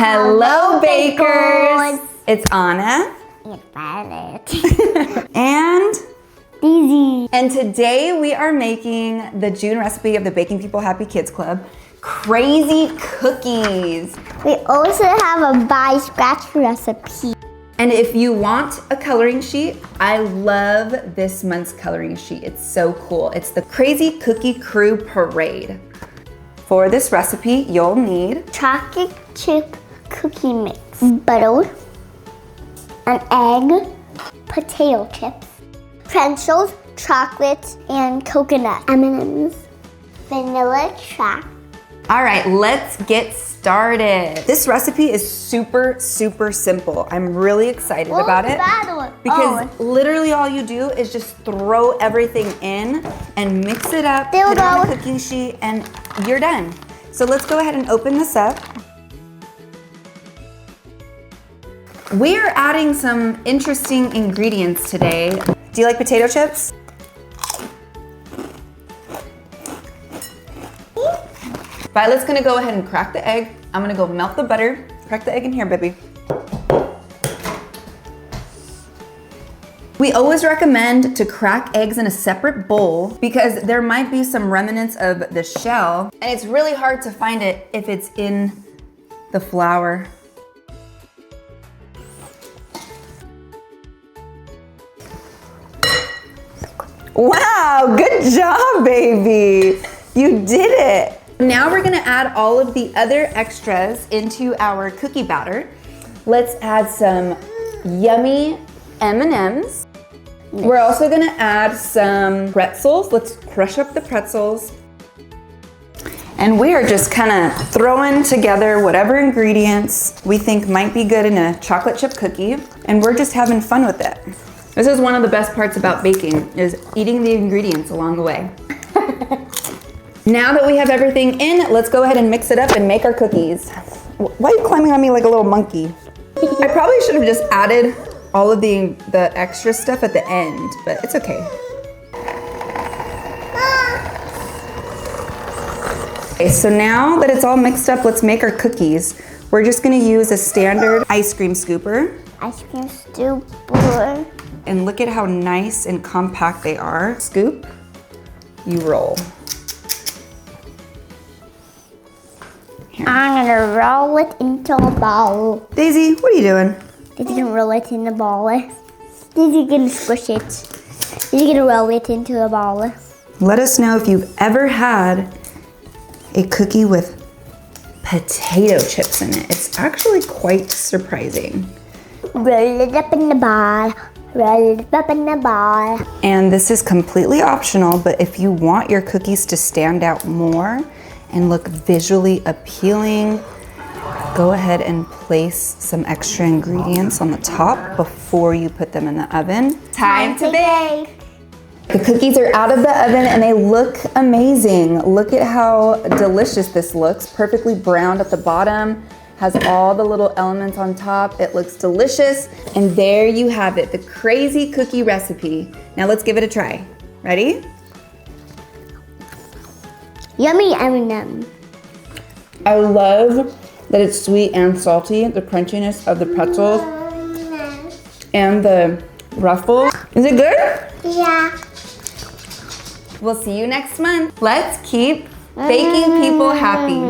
Hello, bakers! It's Anna. It's Violet. And Daisy. And today we are making the June recipe of the Baking People Happy Kids Club, crazy cookies. We also have a by scratch recipe. And if you want a coloring sheet, I love this month's coloring sheet. It's so cool. It's the Crazy Cookie Crew Parade. For this recipe, you'll need chocolate chip cookie mix, butter, an egg, potato chips, pretzels, chocolate, and coconut M&Ms, vanilla extract. All right, let's get started. This recipe is super, super simple. I'm really excited about it because literally all you do is just throw everything in and mix it up, put it on a cooking sheet, and you're done. So let's go ahead and open this up. We are adding some interesting ingredients today. Do you like potato chips? Violet's gonna go ahead and crack the egg. I'm gonna go melt the butter. Crack the egg in here, baby. We always recommend to crack eggs in a separate bowl because there might be some remnants of the shell, and it's really hard to find it if it's in the flour. Wow, good job, baby. You did it. Now we're gonna add all of the other extras into our cookie batter. Let's add some yummy M&Ms. We're also gonna add some pretzels. Let's crush up the pretzels. And we are just kind of throwing together whatever ingredients we think might be good in a chocolate chip cookie, and we're just having fun with it. This is one of the best parts about baking, is eating the ingredients along the way. Now that we have everything in, let's go ahead and mix it up and make our cookies. Why are you climbing on me like a little monkey? I probably should have just added all of the extra stuff at the end, but it's okay. Okay, so now that it's all mixed up, let's make our cookies. We're just gonna use a standard ice cream scooper. Ice cream scooper. And look at how nice and compact they are. Scoop, you roll. Here. I'm gonna roll it into a ball. Daisy, what are you doing? Daisy's gonna roll it in the ball. Daisy's gonna squish it. Daisy's gonna roll it into a ball. Let us know if you've ever had a cookie with potato chips in it. It's actually quite surprising. Roll it up in the ball. Roll it up in the ball. And this is completely optional, but if you want your cookies to stand out more and look visually appealing, go ahead and place some extra ingredients on the top before you put them in the oven. Time to bake! The cookies are out of the oven and they look amazing. Look at how delicious this looks. Perfectly browned at the bottom, has all the little elements on top. It looks delicious. And there you have it, the crazy cookie recipe. Now let's give it a try. Ready? Yummy M&M. I love that it's sweet and salty, the crunchiness of the pretzels and the ruffles. Is it good? Yeah. We'll see you next month. Let's keep baking people happy.